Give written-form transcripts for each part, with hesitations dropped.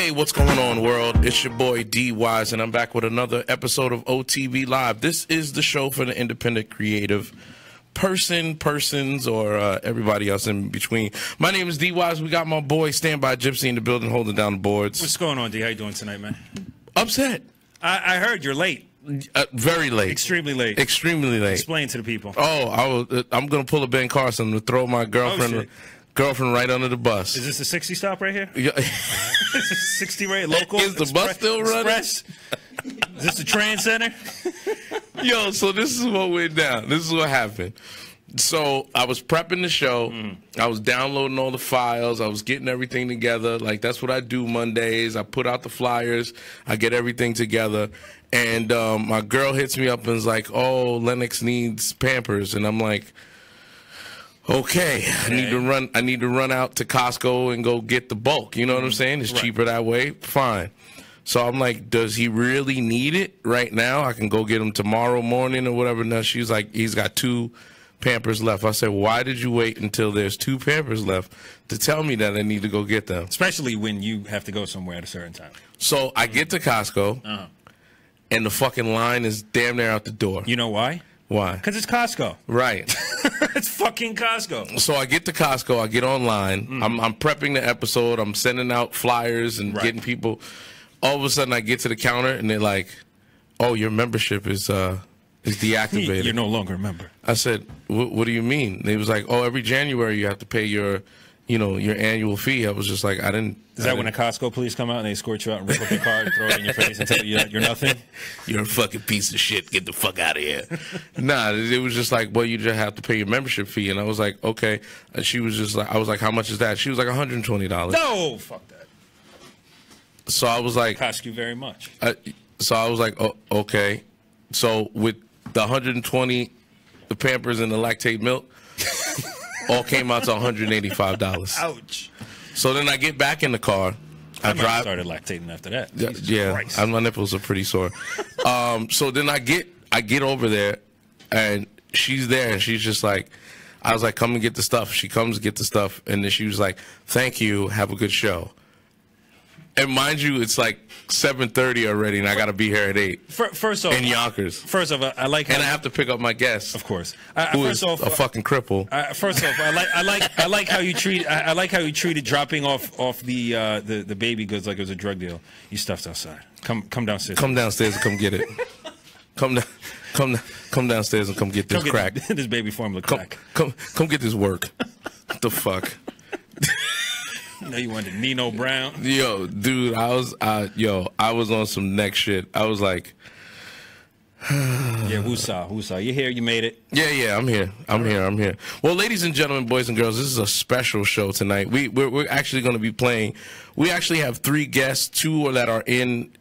Hey, what's going on, world? It's your boy D-Wise, and I'm back with another episode of OTV Live. This is the show for the independent creative persons, or everybody else in between. My name is D-Wise. We got my boy Standby Gypsy in the building holding down the boards. What's going on, D? How you doing tonight, man? Upset. I heard you're late. Very late. Extremely late. Extremely late. Explain to the people. Oh, I'm going to pull a Ben Carson to throw my girlfriend right under the bus. Is this a 60 stop right here? Yeah. Is this 60 right local? Is the bus still running? Express? Is this the Trans Center? Yo, so this is what went down. This is what happened. So I was prepping the show. I was downloading all the files. I was getting everything together. Like, that's what I do Mondays. I put out the flyers. I get everything together. And my girl hits me up and is like, oh, Lennox needs Pampers. And I'm like, okay, I need to run out to Costco and go get the bulk. You know what I'm saying? It's cheaper that way. Fine. So I'm like, does he really need it right now? I can go get him tomorrow morning or whatever. Now she's like, he's got 2 Pampers left. I said, why did you wait until there's 2 Pampers left to tell me that I need to go get them? Especially when you have to go somewhere at a certain time. So I get to Costco, and the fucking line is damn near out the door. You know why? Why? Because it's Costco. Right. It's fucking Costco. So I get to Costco. I get online. I'm prepping the episode. I'm sending out flyers and getting people. All of a sudden, I get to the counter, and they're like, oh, your membership is deactivated. You're no longer a member. I said, what do you mean? They was like, oh, every January you have to pay your annual fee. I was just like, I didn't. Is that when the Costco police come out and they escort you out and rip up your card and throw it in your face and tell you that you're nothing? You're a fucking piece of shit. Get the fuck out of here. Nah, it was just like, well, you just have to pay your membership fee. And I was like, okay. And she was just like, I was like, how much is that? She was like, $120. No, fuck that. So I was like, cost you very much. So I was like, oh, okay. So with the 120, the Pampers and the lactate milk, all came out to $185. Ouch. So then I get back in the car. I started lactating after that. Yeah, my nipples are pretty sore. So then I get over there, and she's there, and she's just like, I was like, come and get the stuff. She comes to get the stuff, and then she was like, thank you, have a good show. And mind you, it's like 7:30 already, and I got to be here at 8. First off, in Yonkers. First off, I like how, and I have to pick up my guest, of course. Who is a fucking cripple. First off, I like how you treat. I like how you treated dropping off the baby goods like it was a drug deal. You stuffed outside. Come downstairs. Come downstairs and come get it. Come downstairs and come get this crack. This baby formula crack. Come get this work. What the fuck? You know you wanted Nino Brown. Yo, dude, I was on some next shit. I was like, yeah, whoosah. You're here, you made it. Yeah, I'm here. Well, ladies and gentlemen, boys and girls, this is a special show tonight. We're actually going to be playing. We actually have 3 guests, 2 that are in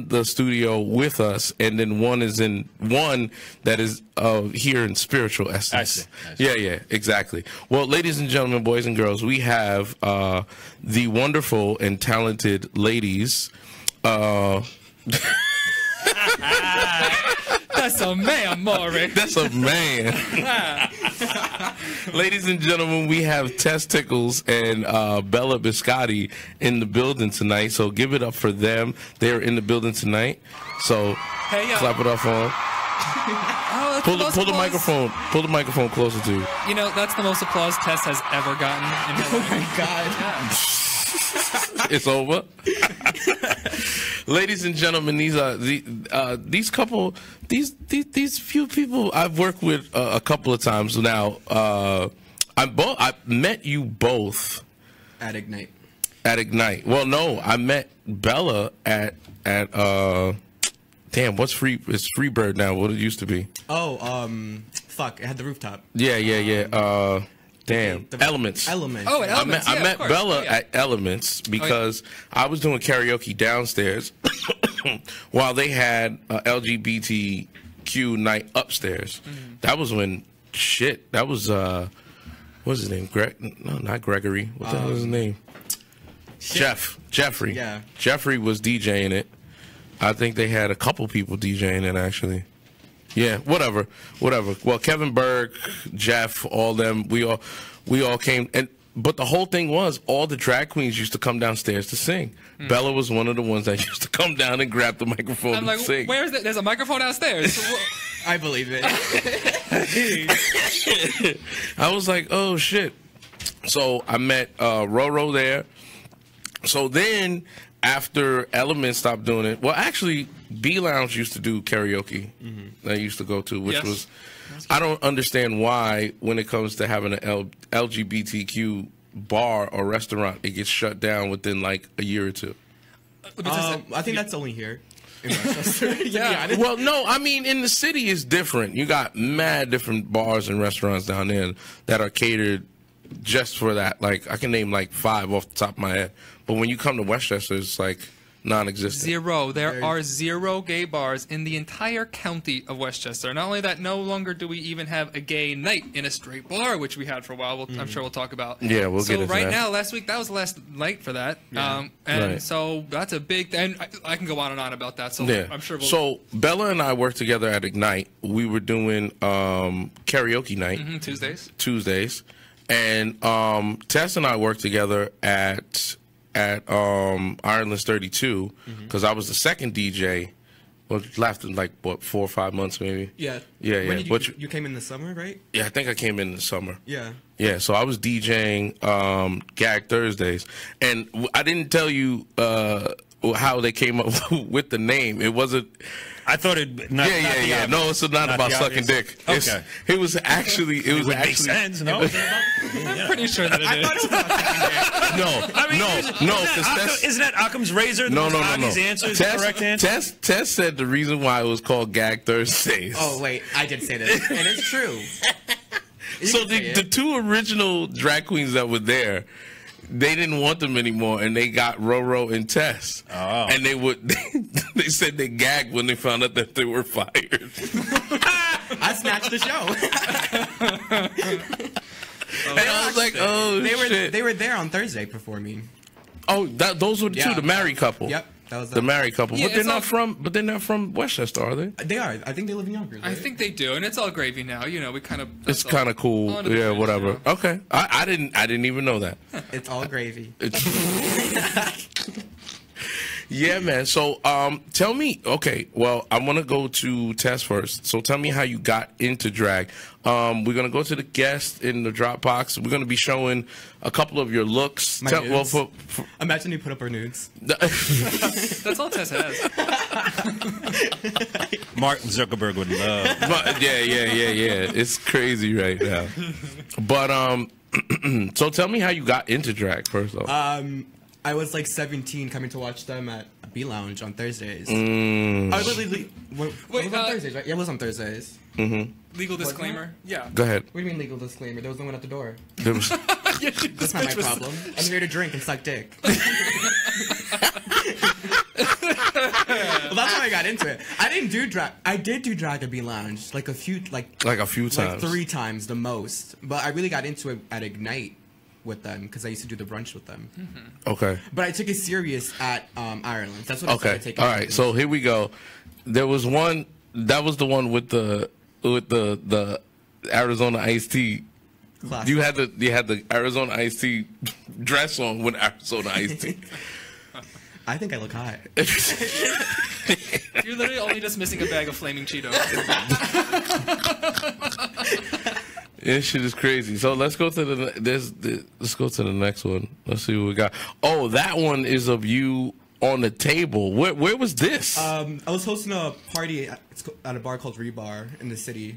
the studio with us, and then one that is here in spiritual essence. I see. Yeah, exactly. Well, ladies and gentlemen, boys and girls, we have the wonderful and talented ladies. That's a man, Maury. That's a man. Ladies and gentlemen, we have Tess Tickles and Bella Biscotti in the building tonight. So give it up for them. They're in the building tonight. So clap it up for them. Pull the microphone. Pull the microphone closer to you. You know, that's the most applause Tess has ever gotten in her life. Oh my God. It's over. Ladies and gentlemen, these few people I've worked with a couple of times now. I met you both at Ignite. At Ignite. Well, no, I met Bella at damn, what's it's Freebird now? What it used to be? Oh, fuck! It had the rooftop. Yeah. Damn. Elements. Oh, at Elements. I met Bella at Elements because I was doing karaoke downstairs while they had LGBTQ night upstairs. That was when that was what's his name? No, not Gregory. What the hell is his name? Jeffrey. Yeah. Jeffrey was DJing it. I think they had a couple people DJing it actually. Yeah, whatever. Well, Kevin Berg, Jeff, all them, we all came, and But the whole thing was all the drag queens used to come downstairs to sing. Bella was one of the ones that used to come down and grab the microphone I'm and like, sing. where's that? There's a microphone downstairs. I believe it. I was like, oh shit. So I met Roro there. So then after Element stopped doing it, well, actually, B Lounge used to do karaoke that I used to go to, which Yes. was, I don't understand why when it comes to having an LGBTQ bar or restaurant, it gets shut down within like a year or two. I think that's only here in Westchester. Yeah. Well, no, I mean, in the city it's different. You got mad different bars and restaurants down there that are catered just for that. Like, I can name like 5 off the top of my head. But when you come to Westchester, it's like non-existent. Zero. There are 0 gay bars in the entire county of Westchester. Not only that, no longer do we even have a gay night in a straight bar, which we had for a while. I'm sure we'll talk about. Yeah, we'll get into So right that. now, last week, that was the last night for that. And Right. so that's a big thing. I can go on and on about that. So Yeah. I'm sure we'll... So Bella and I worked together at Ignite. We were doing karaoke night Tuesdays. and Tess and I worked together at Ireland's 32 because I was the second DJ. Well, it lasted like what 4 or 5 months maybe. Yeah. Yeah. When did But you came in the summer, right? yeah, I think I came in the summer. Yeah. Yeah, so I was DJing Gag Thursdays, and I didn't tell you how they came up with the name. It wasn't. I thought it. Not, not the Yeah. obvious. No, it's not about the sucking obvious. dick. Okay. It was actually. It was Would make actually. sense, no? I'm pretty sure that it I thought is. it was about second No, I mean, no. Because isn't that Occam's razor? The no. most obvious answer is the correct answer. Tess said the reason why it was called Gag Thursdays. Oh wait, I did say this, and it's true. So the 2 original drag queens that were there, they didn't want them anymore, and they got Roro and Tess. Oh. And they said they gagged when they found out that they were fired. I snatched the show. And I was like, oh shit. They were there on Thursday performing. Oh, those were the 2, Yeah. the married couple. Yep, that was The married couple. Yeah, But they're it's not from. But they're not from Westchester, are they? They are. I think they live in Yonkers. I right? think they do, and it's all gravy now. You know, we kind of... It's kind of cool. On to the Yeah, next, whatever. you know. Okay, I didn't even know that. It's all gravy. Yeah, man. So, tell me. Okay, well, I want to go to Tess first. So, tell me how you got into drag. We're gonna go to the guest in the Dropbox. We're gonna be showing a couple of your looks. My Well, nudes. for Imagine you put up her nudes. That's all Tess has. Mark Zuckerberg would love. But, yeah. It's crazy right now. But so tell me how you got into drag first, though. I was like 17 coming to watch them at B Lounge on Thursdays. Mm. I was literally. It was Wait, on Thursdays, right? Yeah, it was on Thursdays. Legal disclaimer. Yeah. Go ahead. What do you mean legal disclaimer? There was no one at the door. There was- That's not my problem. I'm here to drink and suck dick. Well, that's how I got into it. I didn't do drag. I did do drag at B Lounge like a few times. like 3 times the most. But I really got into it at Ignite with them because I used to do the brunch with them. Okay. But I took it serious at Ireland. That's what I Okay. started taking. All right. So here we go. There was one. That was the one with the Arizona iced tea. Classic. You had the Arizona iced tea dress on with Arizona iced tea. I think I look hot. You're literally only just missing a bag of flaming Cheetos. This shit is crazy. So let's go to let's go to the next one. Let's see what we got. Oh, that one is of you on the table. Where was this? I was hosting a party at a bar called Rebar in the city.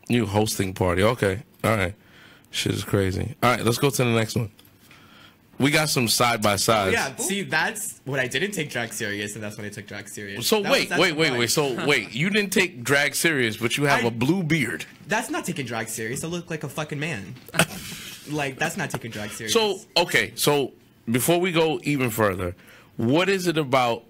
You hosting party. Okay. All right. Shit is crazy. All right, let's go to the next one. We got some side by sides. Yeah, see, that's when I didn't take drag serious, and that's when I took drag serious. So That's wait. the So wait, you didn't take drag serious, but you have a blue beard. That's not taking drag serious. I look like a fucking man. Like, that's not taking drag serious. So okay. So before we go even further, what is it about?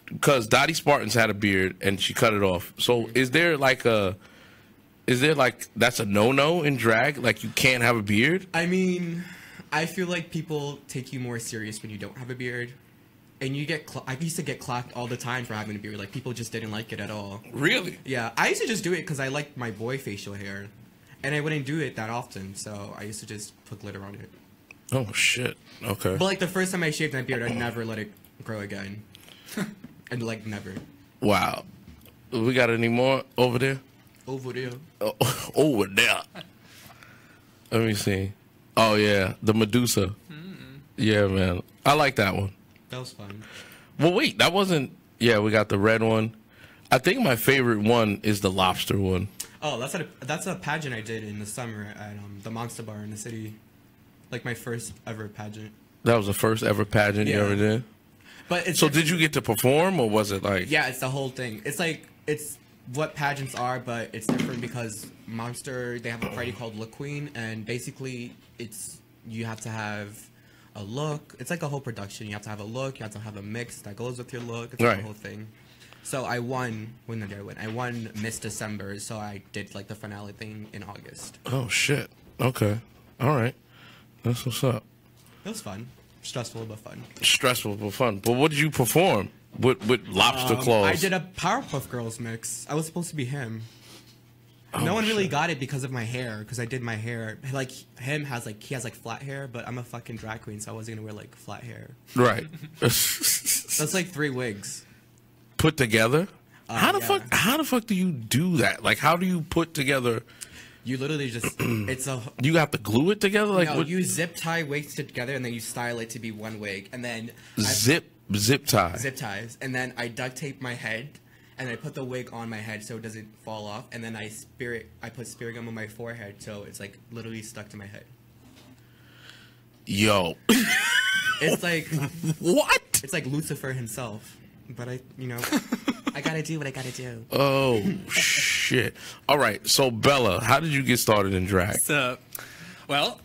Because Dottie Spartans had a beard and she cut it off. So is there like that's a no in drag? Like you can't have a beard? I mean, I feel like people take you more serious when you don't have a beard. And you get, I used to get clocked all the time for having a beard. Like, people just didn't like it at all. Really? Yeah, I used to just do it because I liked my boy facial hair. and I wouldn't do it that often, so I used to just put glitter on it. Oh shit. Okay. But like the first time I shaved my beard, I never let it grow again, and like never. Wow. We got any more over there? Over there. Oh, over there. Let me see. Oh yeah, the Medusa. Yeah, man. I like that one. That was fun. Well, wait, that wasn't. Yeah, we got the red one. I think my favorite one is the lobster one. Oh, that's a pageant I did in the summer at the Monster Bar in the city. Like my first ever pageant. That was the first ever pageant you Yeah. ever did? But it's So did you get to perform, or was it like... Yeah, it's the whole thing. It's like it's what pageants are, but it's different because Monster, they have a party called Look Queen, and basically it's you have to have a look. It's like a whole production. You have to have a look. You have to have a mix that goes with your look. It's like Right. the whole thing. So I won. When did I win? I won Miss December. So I did like the finale thing in August. Oh, shit. Okay. All right. That's what's up. It was fun. Stressful but fun. Stressful but fun. But what did you perform with lobster claws? I did a Powerpuff Girls mix. I was supposed to be him. No one really got it because of my hair, because I did my hair. Like, he has flat hair, but I'm a fucking drag queen, so I wasn't gonna wear like flat hair. Right. That's like 3 wigs. Put together? How the yeah. fuck do you do that? Like, how do you put together... You literally just, it's a... You have to glue it together? Like, No, what? you zip tie wigs together, and then you style it to be one wig, and then... Zip tie. Zip ties, and then I duct tape my head, and I put the wig on my head so it doesn't fall off, and then I put spirit gum on my forehead so it's like literally stuck to my head. Yo. It's like What? it's like Lucifer himself, but I gotta do what I gotta do. Oh, shit. All right. So, Bella, how did you get started in drag? So, well,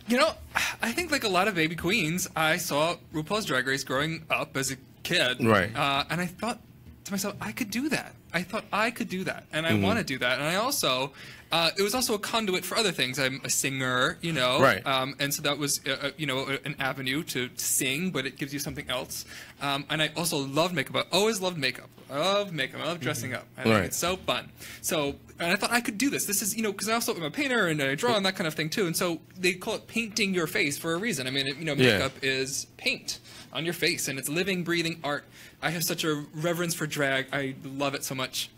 I think like a lot of baby queens, I saw RuPaul's Drag Race growing up as a kid. Right. And I thought to myself, I could do that. I thought I could do that. And I want to do that. And I also, it was also a conduit for other things. I'm a singer, Right. And so that was, an avenue to sing, but it gives you something else. And I also love makeup. I always loved makeup. I love dressing up. I think Right. it's so fun. So, and I thought I could do this. This is, because I also am a painter and I draw and that kind of thing too. And so they call it painting your face for a reason. I mean, makeup is paint on your face, and it's living, breathing art. I have such a reverence for drag. I love it so much.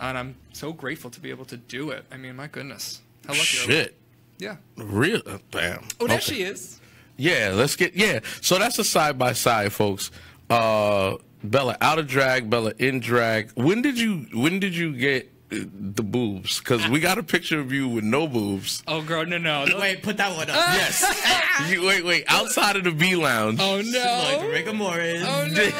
And I'm so grateful to be able to do it. I mean, my goodness. How lucky are we? Shit. Yeah. Real? Damn. Oh, there Okay. she is. Yeah, let's get... Yeah. So, that's a side-by-side, folks. Bella out of drag, Bella in drag. When did you get the boobs? Because we got a picture of you with no boobs. Oh, girl, no. Wait, put that one up. Yes. Wait. Outside of the B lounge. Oh, no. Like rigor mortis. Oh, no.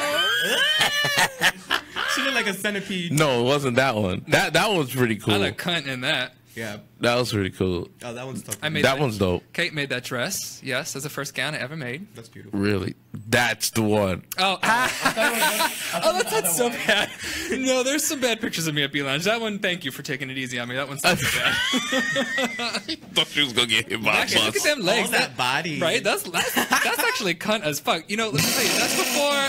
She looked like a centipede. No, it wasn't that one. That one's pretty cool. I look cunt in that. Yeah. That was pretty cool. Oh, that one's tough. I made That one's dope. Kate made that dress. Yes, that's the first gown I ever made. That's beautiful. Really. That's the one. Oh, that's not so bad. No, there's some bad pictures of me at B Lounge. That one, thank you for taking it easy on me. That one's not so bad. Thought she was gonna get hit by a Actually, look at bus. them legs. All that body. Right? That's actually cunt as fuck. Let me tell you,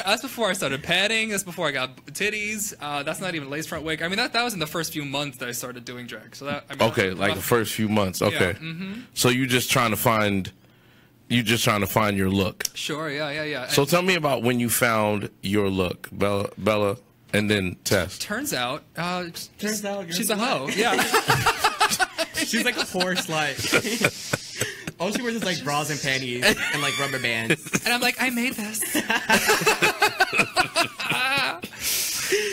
that's before I started padding. That's before I got titties. That's not even lace front wig. I mean, that was in the first few months that I started doing drag. So that, I mean, Okay, like the first few months. Okay. So you're just trying to find your look. Sure, yeah. So tell me about when you found your look, Bella, and then Tess. Turns out, Turns out you're she's a a hoe. Yeah. She's like a poor slut. All she wears is like bras and panties and like rubber bands. And I'm like, I made this.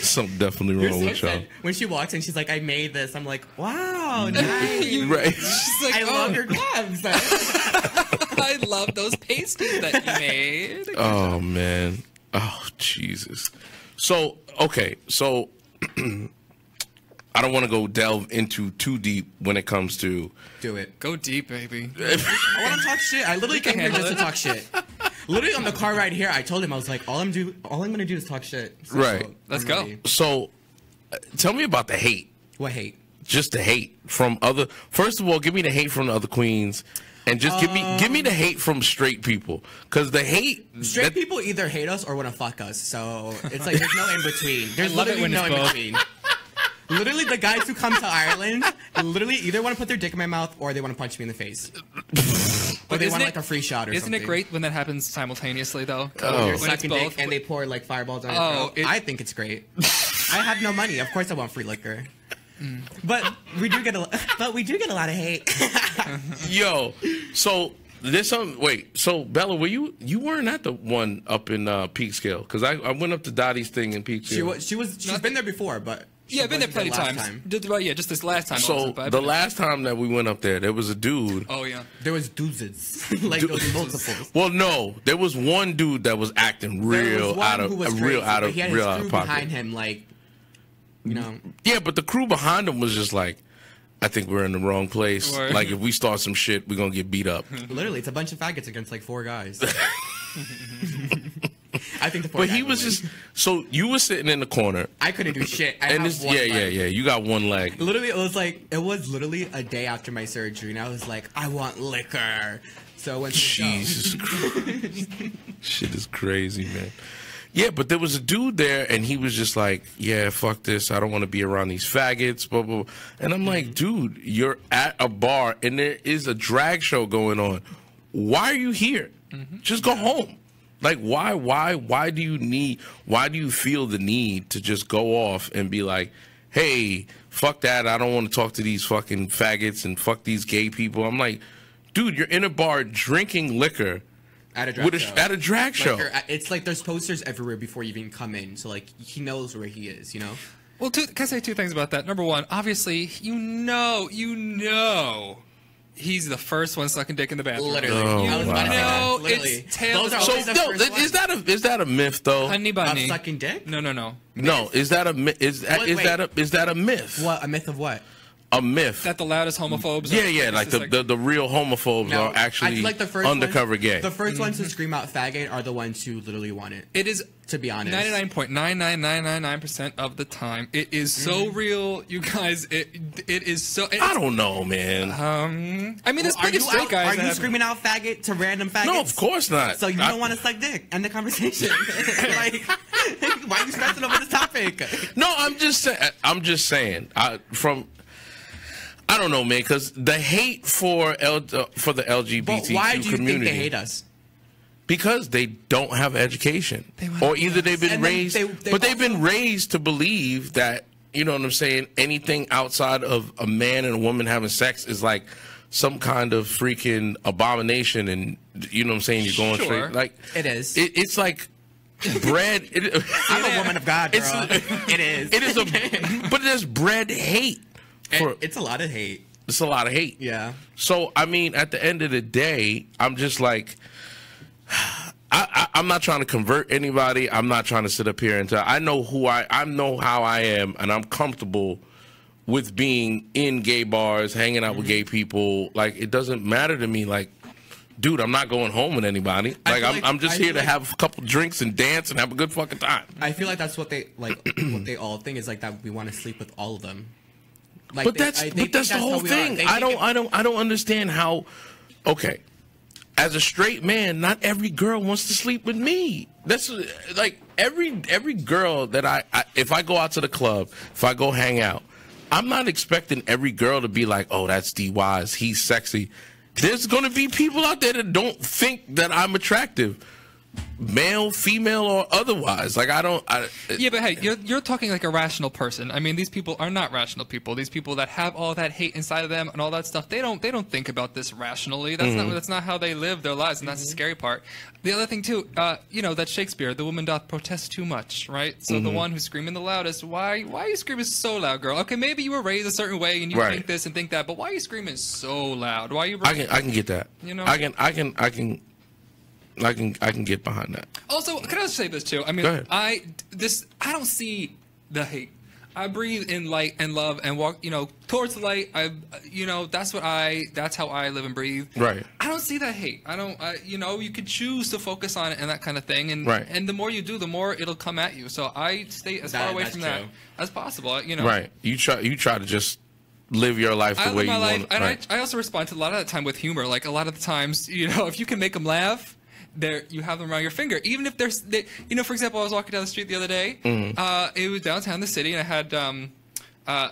Something definitely You're wrong so with y'all. sad. When she walks in, she's like, I made this. I'm like, wow, nice. Right. She's like, I love your gloves. I love those pasties that you made. Oh man. Oh Jesus. So okay. So I don't want to go delve into too deep when it comes to. Do it. Go deep, baby. I want to talk shit. I literally came here handle just to it. talk shit. Literally on the car ride here, I told him, I was like, all I'm gonna do is talk shit. So, Right. Let's I'm go. ready. So tell me about the hate. What hate? Just the hate from other. First of all, give me the hate from the other queens, and just give me the hate from straight people. Because the hate. Straight people either hate us or want to fuck us. So it's like there's no in between. There's love it literally when no it's in both. between. Literally, the guys who come to Ireland, literally either want to put their dick in my mouth or they want to punch me in the face. Or they want like a free shot or isn't something. Isn't it great when that happens simultaneously though? Oh, you're when sucking dick and they pour like fireballs on your throat. I think it's great. I have no money. Of course I want free liquor. But we do get a lot of hate. Yo, so there's some. Wait, so Bella, were you weren't at the one up in Peekskill? Because I went up to Dottie's thing in Peekskill. She's been there before, but yeah, I've been there plenty of times. Well, yeah, just this last time. So the last time that we went up there was a dude. Oh yeah, there was dudes. Like there was multiples. Well, no, there was one dude that was acting real out of pocket behind him, like. You know. Yeah, but the crew behind him was just like, I think we're in the wrong place. Or, like, if we start some shit, we're going to get beat up. Literally, it's a bunch of faggots against like 4 guys. I think the 4 But he was just, so you were sitting in the corner. I couldn't do shit. Yeah. You got one leg. Literally, it was literally a day after my surgery, and I was like, I want liquor. So I went to Jesus Christ. Shit is crazy, man. Yeah, but there was a dude there, and he was just like, yeah, fuck this. I don't want to be around these faggots, blah, blah, blah. And I'm like, dude, you're at a bar, and there is a drag show going on. Why are you here? Just go home. Like, why do you feel the need to just go off and be like, hey, fuck that. I don't want to talk to these fucking faggots and fuck these gay people. I'm like, dude, you're in a bar drinking liquor. At a drag show. It's like there's posters everywhere before you even come in. So, like, he knows where he is, you know? Well, can I say 2 things about that? Number one, obviously, you know, he's the first one sucking dick in the bathroom. Literally. It's Taylor. So, is that a myth, though? Honey bunny. Sucking dick? No. No, is that a myth? What? A myth of what? A myth that the loudest homophobes. Yeah, like the real homophobes are actually like undercover gay. The first ones to scream out faggot are the ones who literally want it. It is, to be honest, 99.99999% of the time. It is so real, you guys. It is so. I don't know, man. I mean, there's plenty of straight guys. Are you screaming out faggot to random faggots? No, of course not. So you don't want to suck dick? End the conversation. Like, why are you stressing over this topic? No, I'm just saying. I don't know, man, because the hate for the LGBTQ community. Why do you think they hate us? Because they don't have education, or either they've been raised, they've been raised to believe that, you know what I'm saying, anything outside of a man and a woman having sex is like some kind of freaking abomination, and you know what I'm saying, you're going straight. Like it is. It's like bred. I'm a woman of God, girl. It is. It is but there's bred hate. It's a lot of hate. It's a lot of hate. Yeah. So, I mean, at the end of the day, I'm just like, I'm not trying to convert anybody. I'm not trying to sit up here and tell. I know how I am, and I'm comfortable with being in gay bars, hanging out with gay people. Like, it doesn't matter to me. Like, dude, I'm not going home with anybody. Like, I'm just here to have a couple drinks and dance and have a good fucking time. I feel like that's what they what they all think is like that we want to sleep with all of them. Like but that's the whole thing. I don't understand how. Okay, as a straight man, not every girl wants to sleep with me. That's like every girl that if I go out to the club, if I go hang out, I'm not expecting every girl to be like, oh, that's D-Wise, he's sexy. There's gonna be people out there that don't think that I'm attractive. Male, female, or otherwise. Like, yeah, but hey, you're talking like a rational person. I mean, these people are not rational people. These people that have all that hate inside of them and all that stuff, they don't think about this rationally. That's not how they live their lives, and that's the scary part. The other thing too, that Shakespeare, the woman doth protest too much, right? So the one who's screaming the loudest, why are you screaming so loud, girl? Okay, maybe you were raised a certain way and you think this and think that, but why are you screaming so loud? Why are you? I can get that. You know, I can get behind that. Also, can I just say this too? I mean, I don't see the hate. I breathe in light and love and walk, towards the light. That's how I live and breathe. Right. I don't see that hate. You could choose to focus on it and that kind of thing. And and the more you do, the more it'll come at you. So I stay as far away from that as possible. Right. You try to just live your life the way you want. And I also respond to a lot of the time with humor. Like a lot of the times, if you can make them laugh, you have them around your finger. Even if there's, for example, I was walking down the street the other day. It was downtown the city, and I had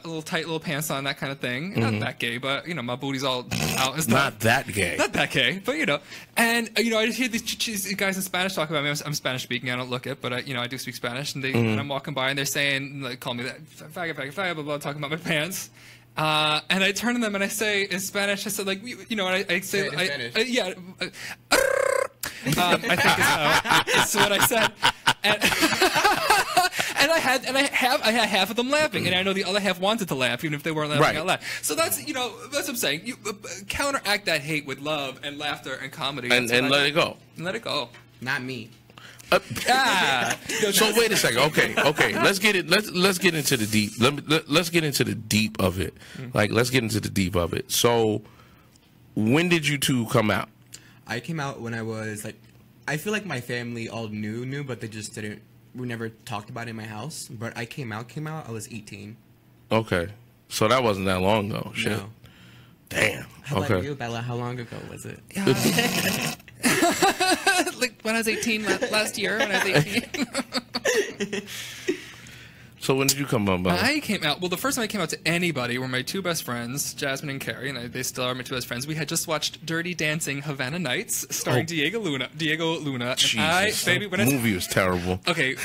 little tight little pants on, that kind of thing. Not that gay, but my booty's all out and stuff. Not that gay. Not that gay, but and I just hear these guys in Spanish talk about me. I'm Spanish speaking. I don't look it, but I do speak Spanish. And and I'm walking by and they're saying, like, call me that faggot, blah blah, talking about my pants. And I turn to them and I say in Spanish, I said, like, and I say, I think is what I said. And I had half of them laughing, and I know the other half wanted to laugh, even if they weren't laughing out loud. So that's that's what I'm saying. You counteract that hate with love and laughter and comedy, and let it go. And let it go. Not me. So wait a second. Okay. Let's get into the deep. Let's get into the deep of it. Like, let's get into the deep of it. So, when did you two come out? I came out when I was like, I feel like my family all knew, but they just didn't. We never talked about it in my house. But I came out. I was 18. Okay, so that wasn't that long ago. Shit. No. Damn. How about you, Bella? How long ago was it? Like when I was 18 last year. When I was 18. So when did you come out? I came out. Well, the first time I came out to anybody were my two best friends, Jasmine and Carrie, and they still are my two best friends. We had just watched Dirty Dancing Havana Nights, starring Diego Luna. Jesus, that movie was terrible. Okay,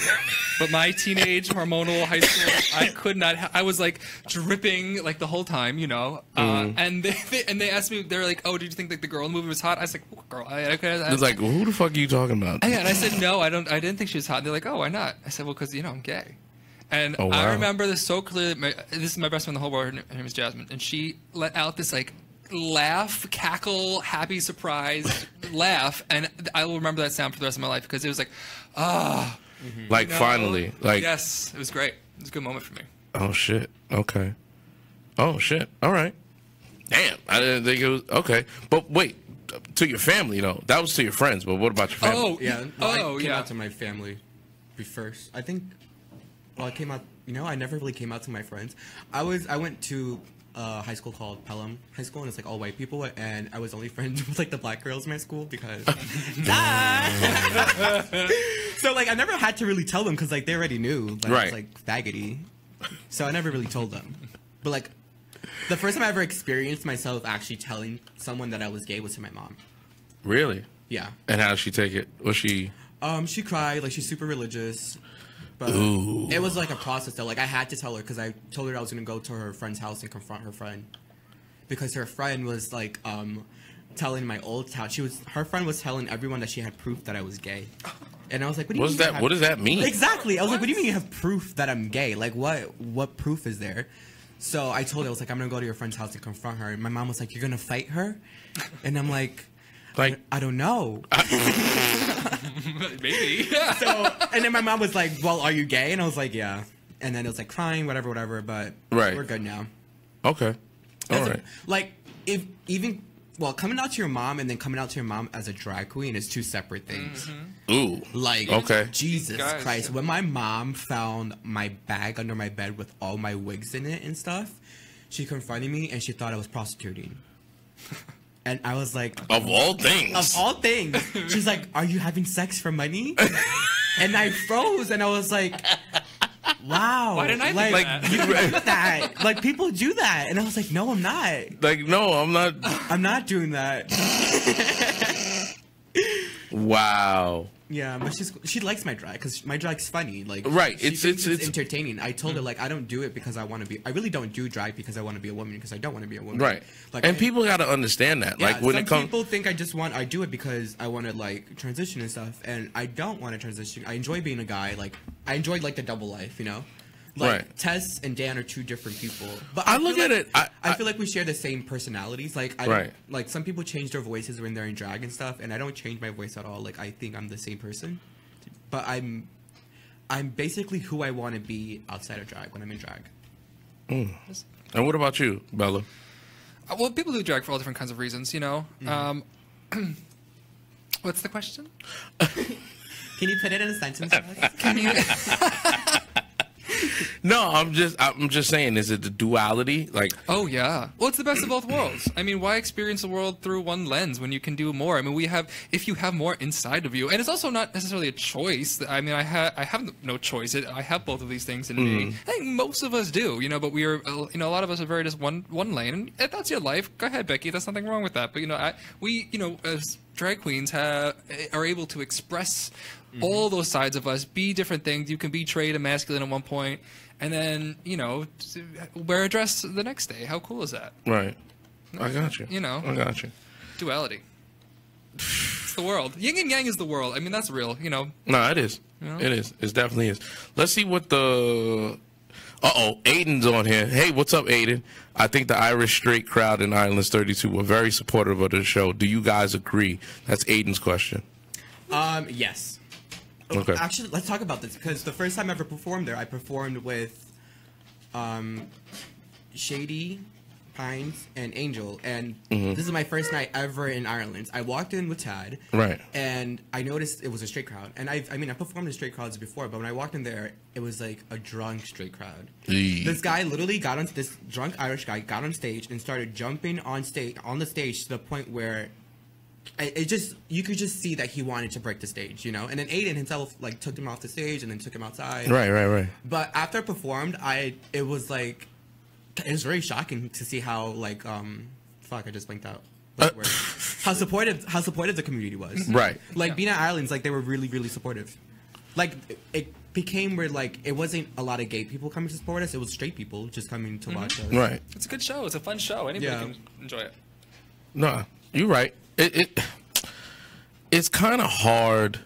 but my teenage hormonal high school, I could not. I was like dripping like the whole time, And they asked me, they're like, "Oh, did you think like the girl in the movie was hot?" I was like, "What girl?" It's like, who the fuck are you talking about? Yeah, and I said, "No, I didn't think she was hot." And they're like, "Oh, why not?" I said, "Well, because I'm gay." And I remember this so clearly. This is my best friend in the whole world. Her name is Jasmine, and she let out this like laugh, cackle, happy, surprise laugh, and I will remember that sound for the rest of my life because it was like, like finally, like yes, it was great. It was a good moment for me. Oh shit. Okay. Oh shit. All right. Damn. I didn't think it was okay. But wait, to your family though. That was to your friends. But what about your family? Oh yeah. I came out to my family first. I think. Well, I came out. I never really came out to my friends. I went to a high school called Pelham High School, and it's like all white people, and I was only friends with like the black girls in my school because. So like I never had to really tell them because like they already knew. Like, I was like faggoty, so I never really told them. But like, the first time I ever experienced myself actually telling someone that I was gay was to my mom. Really? Yeah. And how did she take it? Was she? She cried. Like she's super religious. But it was like a process though. Like I had to tell her because I told her I was gonna go to her friend's house and confront her friend because her friend was like telling my old town. Her friend was telling everyone that she had proof that I was gay, and I was like, "What do you mean? What does that mean?" Exactly. I was like, "What do you mean you have proof that I'm gay? Like what proof is there?" So I told her, I was like, "I'm gonna go to your friend's house and confront her." And my mom was like, "You're gonna fight her?" And I'm like, I don't know. Maybe. So, and then my mom was like, "Well, are you gay?" And I was like, "Yeah." And then it was like crying, whatever. But we're good now. Okay. All right. Like coming out to your mom and then coming out to your mom as a drag queen is two separate things. Mm-hmm. Ooh. Like, okay. Jesus Christ. When my mom found my bag under my bed with all my wigs in it and stuff, she confronted me and she thought I was prostituting. And I was like... Of all things. Of all things. She's like, "Are you having sex for money?" And I froze and I was like... Wow. Why didn't I think that? You do that. Like, people do that. And I was like, no, I'm not. Like, no, I'm not. I'm not doing that. Wow. Yeah, but she likes my drag because my drag's funny. Like, right, it's entertaining. I told her like I don't do it because I want to be. I really don't do drag because I want to be a woman because I don't want to be a woman. Right. Like, and people got to understand that. Yeah, like when some it comes, people think I do it because I want to like transition and stuff, and I don't want to transition. I enjoy being a guy. Like I enjoy like the double life, Like, right. Tess and Dan are two different people. But I look at it. I feel like we share the same personalities. Like, like some people change their voices when they're in drag and stuff, and I don't change my voice at all. Like, I think I'm the same person, but I'm basically who I want to be outside of drag when I'm in drag. Mm. And what about you, Bella? Well, people do drag for all different kinds of reasons, Mm-hmm. What's the question? Can you put it in a sentence? Can you? No, I'm just saying, is it the duality? Like, oh yeah, well, it's the best of both worlds. I mean, why experience the world through one lens when you can do more? I mean, if you have more inside of you, and it's also not necessarily a choice. I mean, I have no choice. I have both of these things in me. I think most of us do, you know, but we are, you know, a lot of us are very just one lane, and if that's your life, go ahead, Becky. There's nothing wrong with that. But you know, we, you know, as drag queens are able to express all those sides of us, be different things. You can be straight and masculine at one point, and then, you know, wear a dress the next day. How cool is that? right. I got you. You know. I got you. Duality. It's the world. Yin and yang is the world. I mean, that's real, you know. No, it is. You know? It is. It definitely is. Let's see what the... Uh-oh, Aiden's on here. Hey, what's up, Aiden? I think the Irish straight crowd in Islands 32 were very supportive of the show. Do you guys agree? That's Aiden's question. Yes. Okay. Actually, let's talk about this, because the first time I ever performed there, I performed with Shady, Pines, and Angel, and this is my first night ever in Ireland. I walked in with Tad, Right. and I noticed it was a straight crowd. And I mean, I performed in straight crowds before, but when I walked in there, it was like a drunk straight crowd. This guy literally this drunk Irish guy got on stage and started jumping on the stage to the point where you could just see that he wanted to break the stage, you know. And then Aiden himself like took him off the stage and then took him outside. Right. But after I performed, it was very shocking to see how like fuck, I just blinked out. What's the word? How supportive the community was. Right. Like being at Ireland's, like they were really, really supportive. Like it became where like it wasn't a lot of gay people coming to support us. It was straight people just coming to watch us. Right. It's a good show. It's a fun show. Anybody can enjoy it. No, you're right. It's kind of hard.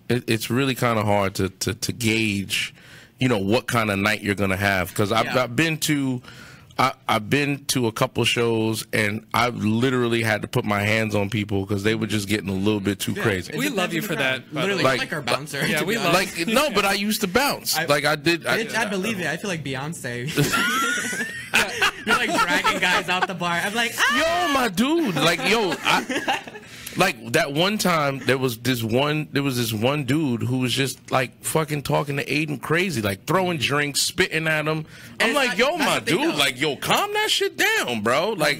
It's really kind of hard to gauge, you know, what kind of night you're gonna have. Because I've been to a couple shows, and I've literally had to put my hands on people because they were just getting a little bit too crazy. We love you for that. Literally, like our bouncer. Yeah, we love. Like no, but I used to bounce. I believe it. I feel like Beyonce. You're like dragging guys out the bar. I'm like, yo, my dude. Like, yo, like that one time there was this one dude who was just like fucking talking to Aiden crazy, like throwing drinks, spitting at him. I'm like, yo, my dude, like, yo, calm that shit down, bro. Like,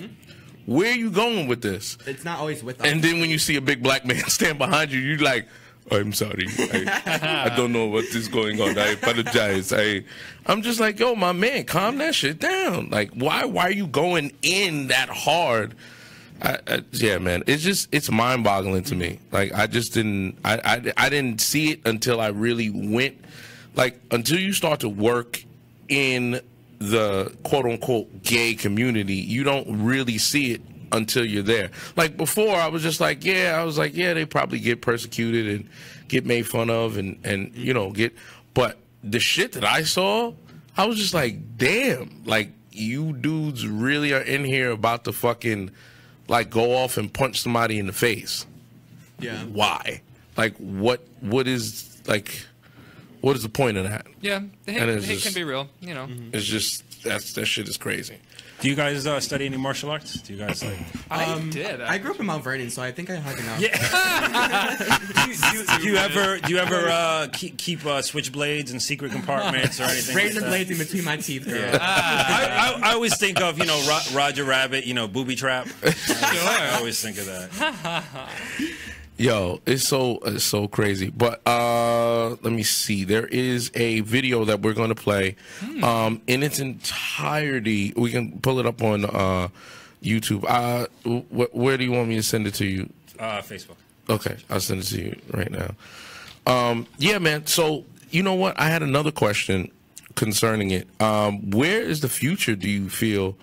where are you going with this? It's not always with us. And then when you see a big black man stand behind you, you're like, I'm sorry. I don't know what is going on. I apologize. I'm just like, yo, my man, calm that shit down. Like, why are you going in that hard? Yeah, man, it's mind-boggling to me. Like, I didn't see it until I really went, like, until you start to work in the quote-unquote gay community, you don't really see it until you're there. Like, before, I was like, yeah, they probably get persecuted and get made fun of and you know, but the shit that I saw, I was just like, damn, like, you dudes really are in here about to fucking, like, go off and punch somebody in the face. Yeah. Why? Like, what is the point of that? Yeah, the hate can be real, you know. It's just, that shit is crazy. Do you guys study any martial arts? Do you guys like? I did. I grew up in Mount Vernon, so I think I hug enough. Yeah. do you ever keep switchblades in secret compartments or anything? Razor like blades in between my teeth. Yeah. I always think of, you know, Roger Rabbit, you know, booby trap. I always think of that. Yo, it's so crazy. But let me see. There is a video that we're going to play in its entirety. We can pull it up on YouTube. Where do you want me to send it to you? Facebook. Okay, I'll send it to you right now. Yeah, man. So, you know what? I had another question concerning it. Where is the future, do you feel,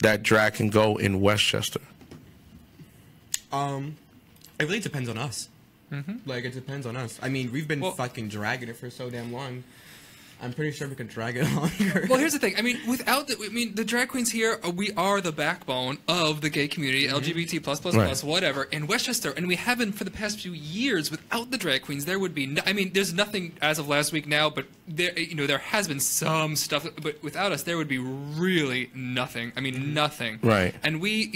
that drag can go in Westchester? It really depends on us. Like, it depends on us. I mean, we've been fucking dragging it for so damn long. I'm pretty sure we can drag it longer. Well, here's the thing. I mean, the drag queens here, we are the backbone of the gay community, LGBT plus, whatever, in Westchester, and we have been for the past few years. Without the drag queens, there would be there's nothing as of last week now, but there has been some stuff, but without us, there would be really nothing. I mean, nothing. Right. And we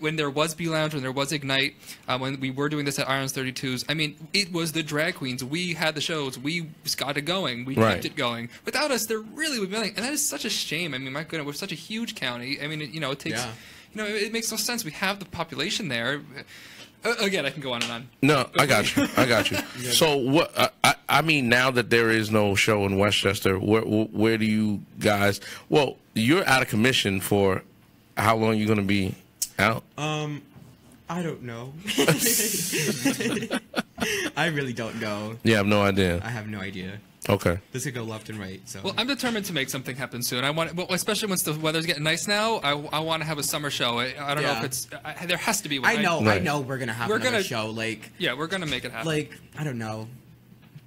when there was B Lounge, when there was Ignite, when we were doing this at Irons 32s, I mean, it was the drag queens. We had the shows. We got it going. We kept it going. Without us, there really would be nothing, and that is such a shame. I mean, my goodness, we're such a huge county. I mean, it takes, it makes no sense. We have the population there. Again, I can go on and on. No, I got you. I got you. So what? I mean, now that there is no show in Westchester, where do you guys? Well, you're out of commission for how long? You're going to be out? I don't know. I really don't know. Yeah, I have no idea. I have no idea. Okay. This could go left and right. So. Well, I'm determined to make something happen soon. I want, especially once the weather's getting nice now. I want to have a summer show. I don't know if it's. there has to be one. I know. Right. I know. We're gonna have another show. Like. Yeah, we're gonna make it happen. Like, I don't know.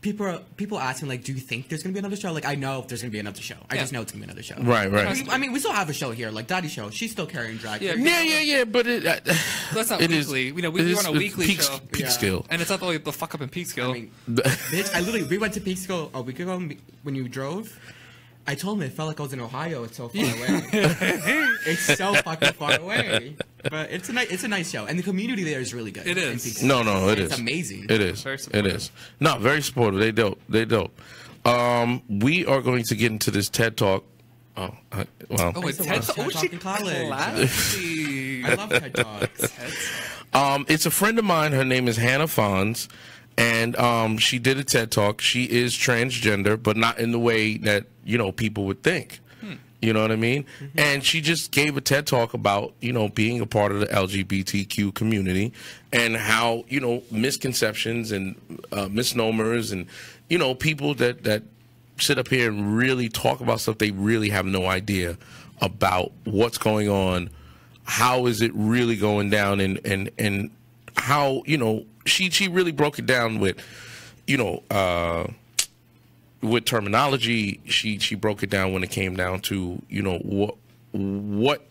People asking, like, do you think there's gonna be another show? Like, I know if there's gonna be another show. I just know it's gonna be another show. Right, right. I mean, we still have a show here, like Daddy's show. She's still carrying drag. Yeah. But that's not weekly. We want a weekly show. Peekskill. And it's not the fuck up in Peekskill. I mean, bitch, we went to Peekskill a week ago when you drove. I told him it felt like I was in Ohio. It's so far away. It's so fucking far away. But it's a nice show, and the community there is really good. It is. No, it is. It's amazing. It is. It is. No, very supportive. They dope. We are going to get into this TED Talk. Oh, it's TED Talk. Oh, she college. I love TED Talks. It's a friend of mine. Her name is Hannah Fons. And she did a TED Talk. She is transgender, but not in the way that, people would think. You know what I mean? Mm-hmm. And she just gave a TED Talk about, being a part of the LGBTQ community and how, misconceptions and misnomers and, people that sit up here and really talk about stuff they really have no idea about what's going on, how is it really going down, and how, she really broke it down with, with terminology. She broke it down when it came down to, what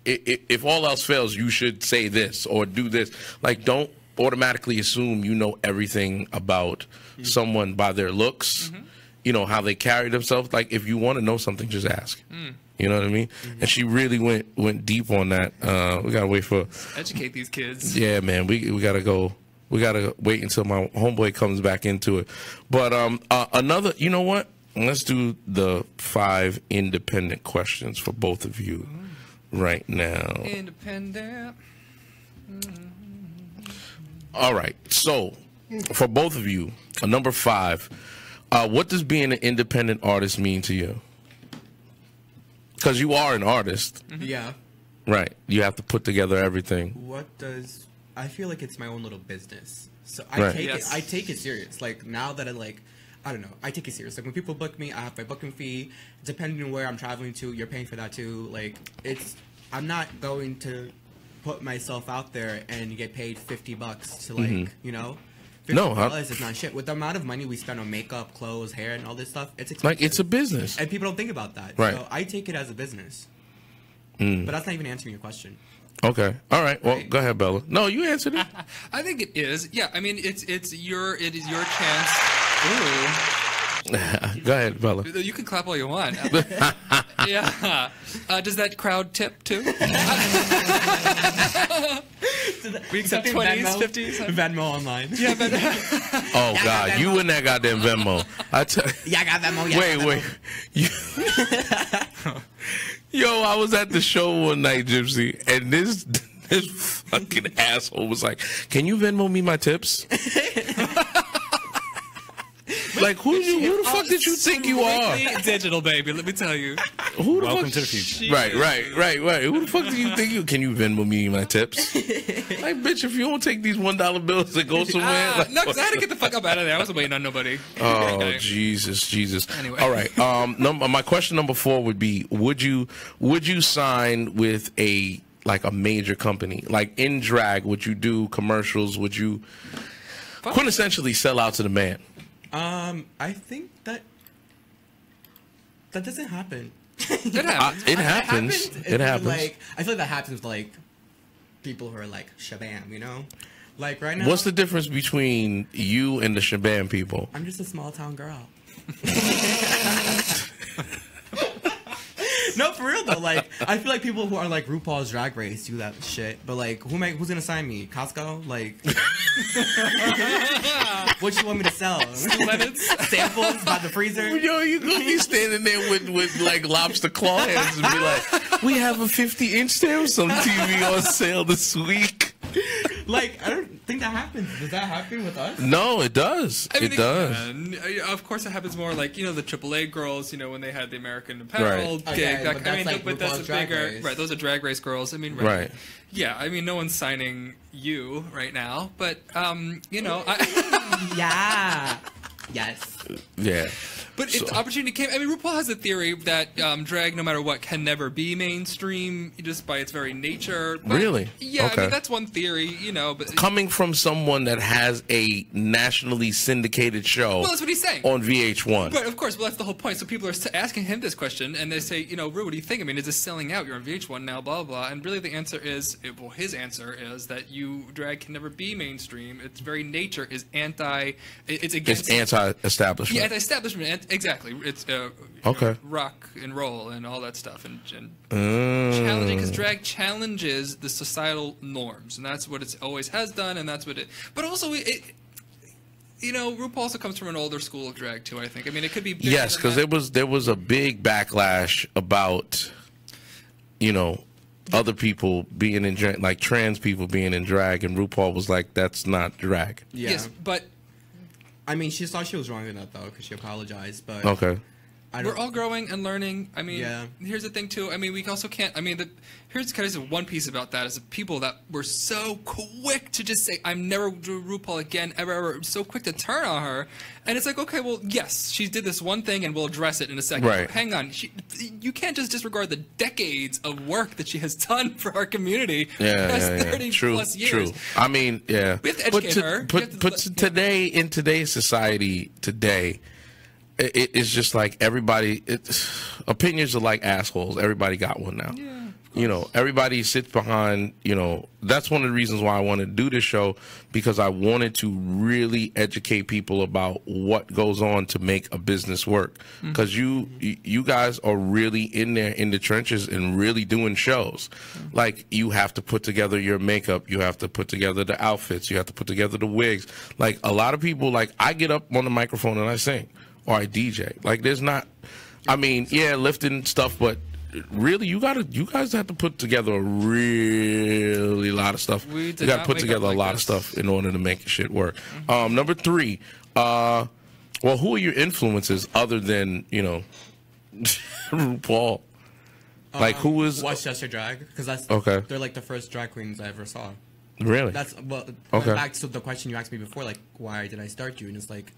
if all else fails, you should say this or do this. Like, don't automatically assume everything about someone by their looks, how they carry themselves. Like, if you want to know something, just ask. You know what I mean? And she really went deep on that. We gotta wait for educate these kids. Yeah, man. We gotta go. We gotta wait until my homeboy comes back into it. But another, you know what? Let's do the 5 independent questions for both of you right now. Independent. All right. So for both of you, number 5, what does being an independent artist mean to you? Because you are an artist. Yeah. Right. You have to put together everything. I feel like it's my own little business. So Right. I take it serious. Like, now that I don't know, I take it serious. Like, when people book me, I have my booking fee. Depending on where I'm traveling to, you're paying for that too. Like, I'm not going to put myself out there and get paid $50 to, like, $50 is not shit. With the amount of money we spend on makeup, clothes, hair, and all this stuff, it's expensive. Like, it's a business. And people don't think about that. Right. So I take it as a business. But that's not even answering your question. Okay. All right. Well, go ahead, Bella. No, you answered it. I think it is. Yeah. I mean, it is your chance. Ooh. Go ahead, Bella. You can clap all you want. Yeah. Does that crowd tip too? We accept 20s, 50s. Venmo online. Yeah, Venmo. Oh God, you and that goddamn Venmo. I got Venmo. Yeah, wait. Yo, I was at the show one night, Gypsy, and this fucking asshole was like, "Can you Venmo me my tips?" Like, who the fuck did you think you are? Digital, baby. Let me tell you. Welcome to the future. Right. Who the fuck do you think you? Can you Venmo me my tips? Like, bitch, if you don't take these $1 bills and go somewhere. Like, no, because I had to get the fuck up out of there. I wasn't waiting on nobody. Oh, Okay. Jesus. Anyway. All right. My question number 4 would be: Would you sign with a major company, like in drag? Would you do commercials? Would you quintessentially sell out to the man? I think that doesn't happen. It happens. It happens. It happens. Like, I feel like that happens with, like, people who are like shabam, Like, right now. What's the difference between you and the shabam people? I'm just a small town girl. No, for real though. Like, I feel like people who are like RuPaul's Drag Race do that shit. But like, who's gonna sign me? Costco? Like, What you want me to sell? Lemons? Samples by the freezer? Yo, you gonna be standing there with like lobster claw hands and be like, we have a 50-inch Samsung TV on sale this week. Like, I don't think that happens. Does that happen with us? No, it does. I mean, it does. Of course, it happens more like, you know, the AAA girls, you know, when they had the American Apparel Right. gig. Okay, that, but that's like but that's a RuPaul's Drag bigger, Race. right? Those are drag race girls. I mean, Right. Yeah, I mean, no one's signing you right now, but you know, Yeah. Yes. Yeah. But the opportunity came. I mean, RuPaul has a theory that drag, no matter what, can never be mainstream just by its very nature. But, Really? Yeah, Okay. I mean, that's one theory, you know. But Coming from someone that has a nationally syndicated show well, that's what he's saying. on VH1. But of course, well, that's the whole point. So people are asking him this question, and they say, you know, Ru, what do you think? I mean, is this selling out? You're on VH1 now, blah, blah, blah. And really the answer is, well, his answer is that drag can never be mainstream. Its very nature is it's against... It's anti-establishment. Yeah, anti-establishment, exactly. It's Okay. rock and roll and all that stuff. And challenging, because drag challenges the societal norms, and that's what it always has done, and that's what it... But also, you know, RuPaul also comes from an older school of drag too, I think. I mean, it could be... Yes, because there was a big backlash about, you know, other people being in drag, like trans people being in drag, and RuPaul was like, that's not drag. Yeah. Yes, but... I mean, she thought she was wrong in that, though, because she apologized, but... Okay. We're all growing and learning. I mean, Yeah. here's the thing, too. I mean, we also can't... I mean, here's kind of one piece about that is the people that were so quick to just say, I'm never doing RuPaul again, ever, so quick to turn on her. And it's like, okay, well, yes, she did this one thing, and we'll address it in a second. Right. Hang on. You can't just disregard the decades of work that she has done for our community for the past 30 True, plus years. true. I mean, yeah. We have to educate her. But today, in today's society, it's just like everybody. Opinions are like assholes. Everybody got one now. Yeah. You know, everybody sits behind, you know, that's one of the reasons why I wanted to do this show, because I wanted to really educate people about what goes on to make a business work. Because you guys are really in there in the trenches and really doing shows. Like, you have to put together your makeup, you have to put together the outfits, you have to put together the wigs. Like, a lot of people, like, I get up on the microphone and I sing, or I DJ. Like, there's not, I mean, yeah, lifting stuff, but really, you guys have to put together a really lot of stuff. You got to put together a lot of stuff in order to make shit work. Number 3, well, who are your influences other than, you know, RuPaul? Like, who is Westchester Drag, because that's okay? They're like the first drag queens I ever saw. Really? That's Okay. back to the question you asked me before, like, why did I start you? And it's like,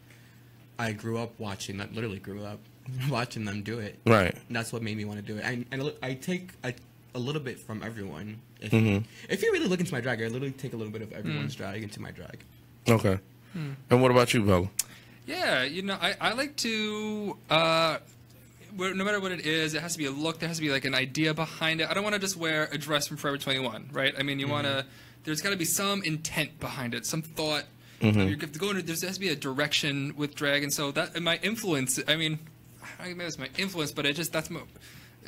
I grew up watching that. Literally grew up watching them do it. Right. And that's what made me want to do it. And I take a little bit from everyone. If you really look into my drag, I literally take a little bit of everyone's drag into my drag. Okay. And what about you, Bella? Yeah, you know, I like to, no matter what it is, it has to be a look, there has to be like an idea behind it. I don't want to just wear a dress from Forever 21, right? I mean, you want to, there's got to be some intent behind it, some thought. You have to go into, there has to be a direction with drag, and so that, and my influence, I mean, I don't know if it's my influence, but that's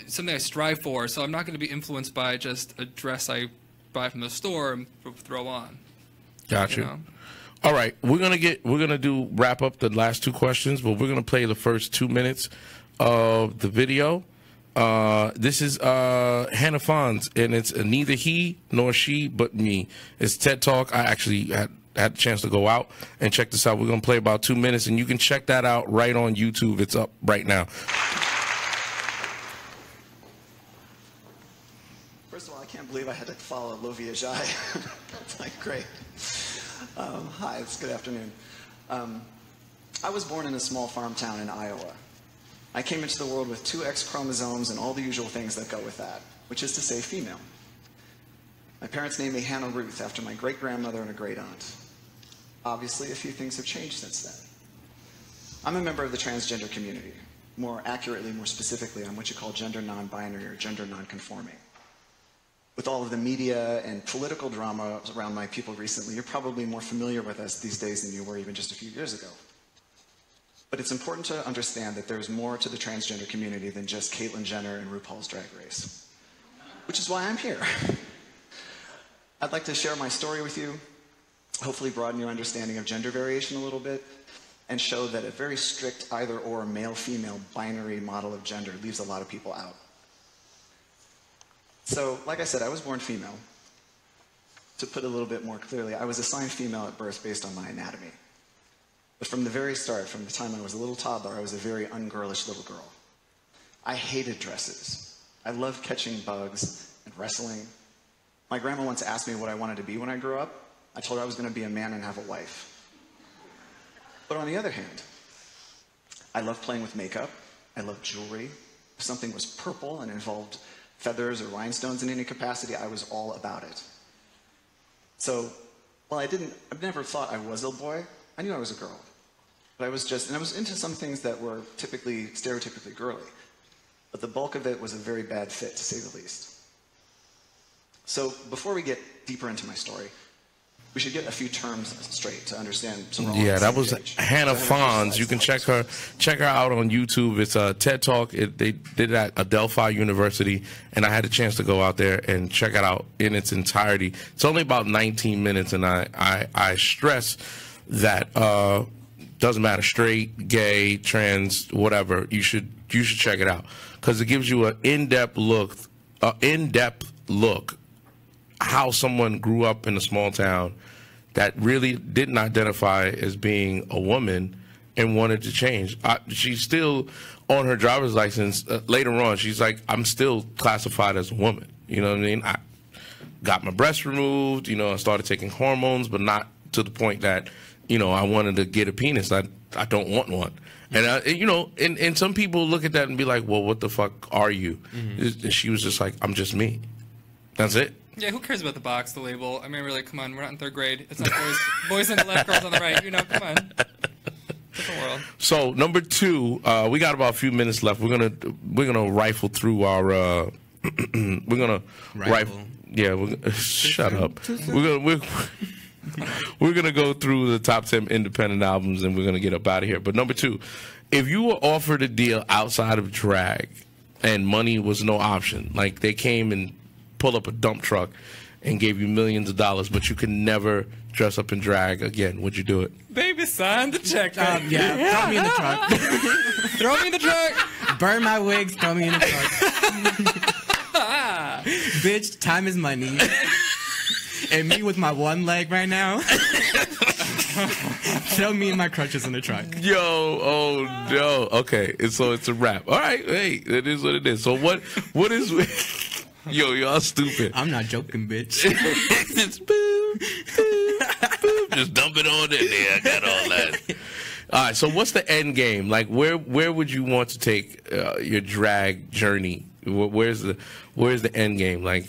something I strive for, so I'm not going to be influenced by just a dress I buy from the store and throw on. Got you. Know? All right, we're gonna wrap up the last 2 questions, but we're gonna play the first 2 minutes of the video. This is Hannah Fons, and it's neither he nor she but me. It's TED Talk. I actually had a chance to go out and check this out. We're gonna play about 2 minutes, and you can check that out right on YouTube. It's up right now. First of all, I can't believe I had to follow Lovia Jai. It's like, great. Hi, it's good afternoon. I was born in a small farm town in Iowa. I came into the world with 2 X chromosomes and all the usual things that go with that, which is to say female. My parents named me Hannah Ruth after my great-grandmother and a great-aunt. Obviously, a few things have changed since then. I'm a member of the transgender community. More accurately, more specifically, I'm what you call gender non-binary or gender non-conforming. With all of the media and political drama around my people recently, you're probably more familiar with us these days than you were even just a few years ago. But it's important to understand that there's more to the transgender community than just Caitlyn Jenner and RuPaul's Drag Race, which is why I'm here. I'd like to share my story with you, hopefully broaden your understanding of gender variation a little bit, and show that a very strict either-or male-female binary model of gender leaves a lot of people out. So, like I said, I was born female. To put it a little bit more clearly, I was assigned female at birth based on my anatomy. But from the very start, from the time I was a little toddler, I was a very ungirlish little girl. I hated dresses. I loved catching bugs and wrestling. My grandma once asked me what I wanted to be when I grew up. I told her I was going to be a man and have a wife. But on the other hand, I loved playing with makeup. I loved jewelry. If something was purple and involved feathers or rhinestones in any capacity, I was all about it. So, while I've never thought I was a boy, I knew I was a girl. But I was into some things that were stereotypically girly. But the bulk of it was a very bad fit, to say the least. So, before we get deeper into my story, we should get a few terms straight to understand. So yeah, that was Hannah Fons. You can check her out on YouTube. It's a TED Talk. They did it at Adelphi University, and I had a chance to go out there and check it out in its entirety. It's only about 19 minutes, and I stress that doesn't matter, straight, gay, trans, whatever. You should check it out because it gives you an in-depth look how someone grew up in a small town that really didn't identify as being a woman and wanted to change. She's still on her driver's license. Later on, she's like, I'm still classified as a woman. You know what I mean? I got my breasts removed. You know, I started taking hormones, but not to the point that, you know, I wanted to get a penis. I don't want one. And, you know, and some people look at that and be like, well, what the fuck are you? And she was just like, I'm just me. That's it. Yeah, who cares about the box, the label? I mean, really, come on, we're not in 3rd grade. It's not boys on the left, girls on the right. You know, come on. Different world. So number 2, we got about a few minutes left. We're gonna rifle through our. We're gonna rifle. Yeah, shut up. We're gonna go through the top 10 independent albums, and we're gonna get up out of here. But number 2, if you were offered a deal outside of drag, and money was no option, like they came and pull up a dump truck and gave you millions of dollars, but you could never dress up in drag again, would you do it? Baby, sign the check. Yeah, throw me in the truck. Throw me in the truck. Burn my wigs, throw me in the truck. Bitch, time is money. And me with my one leg right now. Throw me and my crutches in the truck. Yo, oh no. Okay, so it's a wrap. All right, hey, it is what it is. So what is... Yo, y'all stupid. I'm not joking, bitch. It's boom, boom, boom. Just dump it on in there. I got all that. All right, so what's the end game? Like, where would you want to take your drag journey? Where's the end game? Like,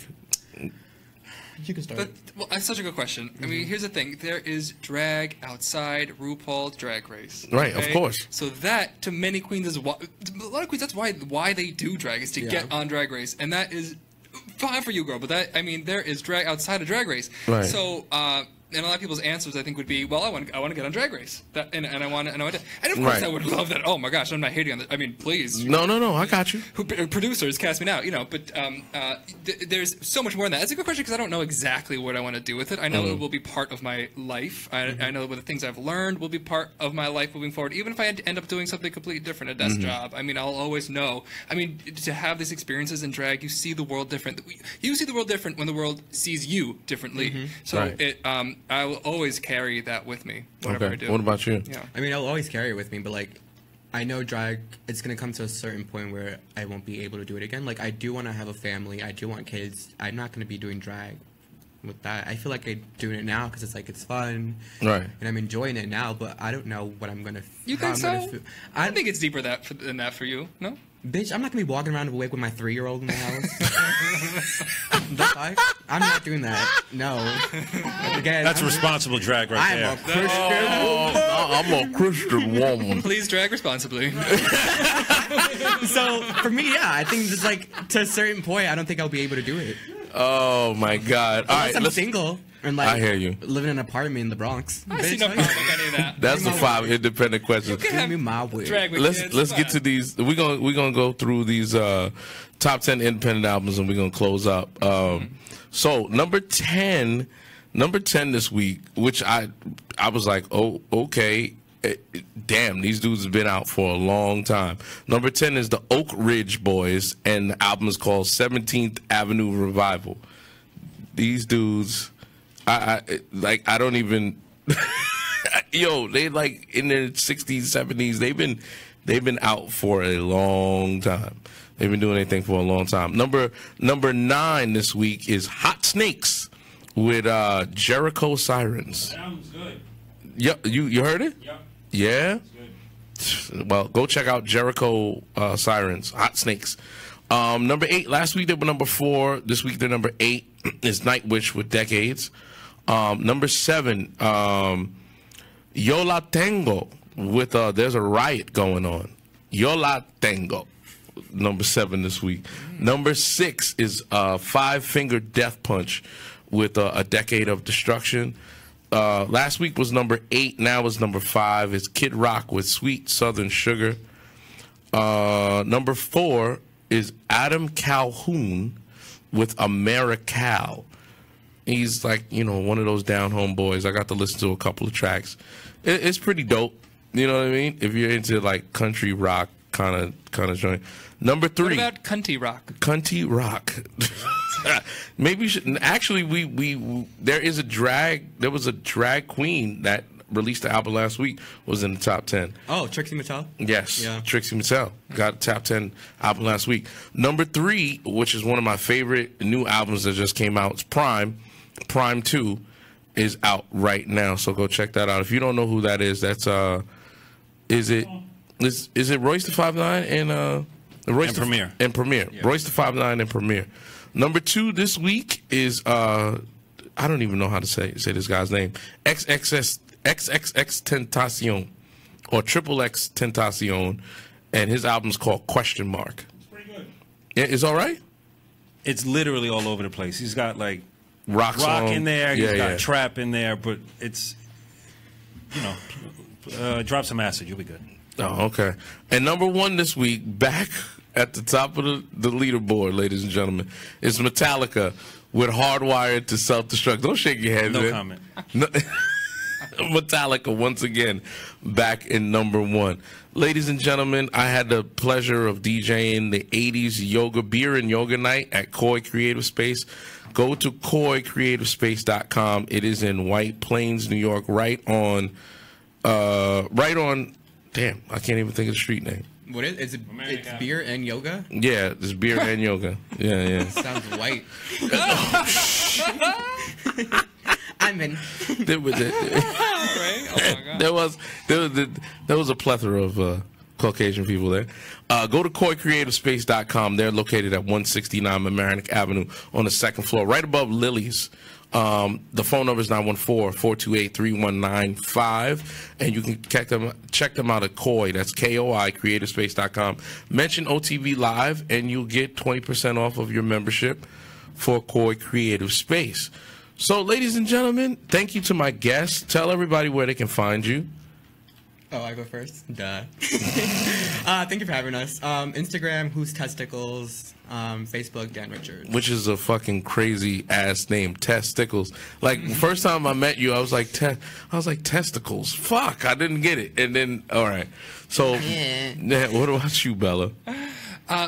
you can start. Well, that's such a good question. I mean, here's the thing. There is drag outside RuPaul's Drag Race. Right, of course. So that, to many queens, is why... A lot of queens, that's why they do drag, is to get on Drag Race. And that is... fine for you, girl, but that, I mean, there is drag outside of Drag Race. Right. So, and a lot of people's answers, I think, would be, well, I want to get on Drag Race, and I want to, and of course, I would love that. Oh my gosh, I'm not hating on that. I mean, please. No, I got you. Producers cast me now, you know. But there's so much more than that. It's a good question because I don't know exactly what I want to do with it. I know it will be part of my life. I know that the things I've learned will be part of my life moving forward. Even if I end up doing something completely different, a desk job, I mean, I'll always know. I mean, to have these experiences in drag, you see the world different. You see the world different when the world sees you differently. So I will always carry that with me, whatever I do. What about you? Yeah. I mean, I'll always carry it with me, but like, I know drag, it's going to come to a certain point where I won't be able to do it again. Like, I do want to have a family. I do want kids. I'm not going to be doing drag with that. I feel like I'm doing it now because it's like, it's fun. Right. And I'm enjoying it now, but I don't know what I'm going to... You think so? I think it's deeper than that for you, no? Bitch, I'm not going to be walking around with my 3-year-old in the house. That's fine. I'm not doing that. No. Again, that's responsible drag right there. I'm a Christian woman. Please drag responsibly. So, for me, yeah, I think just like, to a certain point, I don't think I'll be able to do it. Oh, my God. All right, I'm single. And like, I hear you. Living in an apartment in the Bronx. I see no problem with any of that. That's the 5 independent questions. Give me my way. Let's get to these. We're gonna go through these top 10 independent albums, and we're gonna close up. So number 10, Number 10 this week, which I was like, oh, okay. Damn, these dudes have been out for a long time. Number 10 is the Oak Ridge Boys, and the album is called 17th Avenue Revival. These dudes, I don't even, yo, they like in their 60s, 70s. They've been out for a long time. They've been doing anything for a long time. Number 9 this week is Hot Snakes with Jericho Sirens. Sounds good. Yeah, you heard it? Yep. Yeah? Well, go check out Jericho Sirens, Hot Snakes. Number 8, last week they were number 4. This week they're number 8. Is Nightwish with Decades. Number 7, Yo La Tengo with There's a Riot Going On. Yo La Tengo. Number 7 this week. Number 6 is Five Finger Death Punch with A Decade of Destruction. Last week was number 8. Now is number 5. It's Kid Rock with Sweet Southern Sugar. Number 4 is Adam Calhoun with Americal. He's like, you know, one of those down home boys. I got to listen to a couple of tracks. It's pretty dope. You know what I mean? If you're into like country rock kind of joint. Number 3. What about cunty rock? Cunty rock. Maybe you should. Actually, there was a drag queen that released the album last week, was in the top 10. Oh, Trixie Mattel? Yes, yeah. Trixie Mattel got a top 10 album last week. Number 3, which is one of my favorite new albums that just came out, it's Prime. Prime 2 is out right now, so go check that out. If you don't know who that is, that's is it Royce the 5'9" and Royce and Premier. And Premier. Yeah. Royce the 5'9" and Premier. Number 2 this week is I don't even know how to say this guy's name. XXX Tentacion or XXX Tentacion, and his album's called Question Mark. It's pretty good. Yeah, it's all right. It's literally all over the place. He's got like rock in there. He's got trap in there, but it's, you know, drop some acid, you'll be good. Oh, okay. And number 1 this week, back at the top of the leaderboard, ladies and gentlemen, is Metallica with Hardwired to Self-Destruct. Don't shake your head, no man. Comment. No. Metallica once again back in number 1. Ladies and gentlemen, I had the pleasure of DJing the 80s yoga beer and yoga night at Koi Creative Space. Go to koicreativespace.com. It is in White Plains, New York, right on damn, I can't even think of the street name. What is it? It's beer and yoga? Yeah, it's beer and yoga. Yeah. Sounds white. I'm in. There was a plethora of Caucasian people there. Go to koicreativespace.com. They're located at 169 Mamaroneck Avenue on the 2nd floor, right above Lily's. The phone number is 914-428-3195, and you can check them out at Koi. That's KOI, creativespace.com. Mention OTV Live, and you'll get 20% off of your membership for Koi Creative Space. So, ladies and gentlemen, thank you to my guests. Tell everybody where they can find you. Oh, I go first? Duh. Thank you for having us. Instagram, Who's Testicles. Facebook, Dan Richards. Which is a fucking crazy ass name, Tess Tickles. Like, first time I met you, I was like testicles. Fuck, I didn't get it. And then, all right. So, what about you, Bella?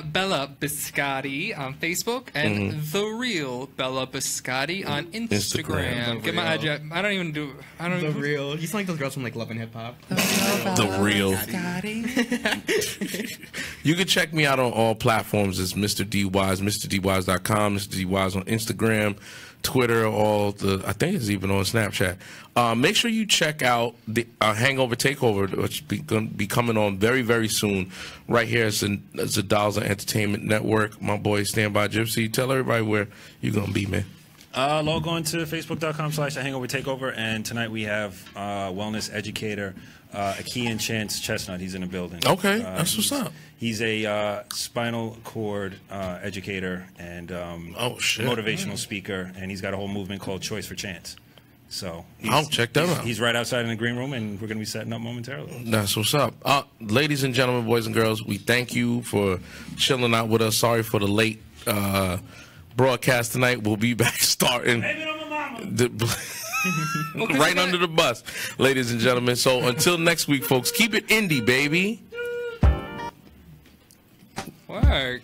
Bella Biscotti on Facebook and The Real Bella Biscotti on Instagram. Get my address. I don't even. The Real. You sound like those girls from like Love and Hip Hop. The Real. You can check me out on all platforms as Mr. D Wise, MrDWise.com, Mr. D Wise on Instagram, Twitter, I think it's even on Snapchat. Make sure you check out the Hangover Takeover, which is going to be coming on very, very soon. Right here is the Dolls Entertainment Network. My boy, Standby Gypsy. Tell everybody where you're going to be, man. Log on to facebook.com/Hangover Takeover, and tonight we have wellness educator Akian Chance Chestnut. He's in the building. Okay, that's what's up. He's a spinal cord educator and motivational speaker, and he's got a whole movement called Choice for Chance. So I'll check that out. He's right outside in the green room, and we're going to be setting up momentarily. That's what's up. Ladies and gentlemen, boys and girls, we thank you for chilling out with us. Sorry for the late broadcast tonight. We'll be back starting. Right under the bus, ladies and gentlemen. So until next week, folks, keep it indie, baby. Work.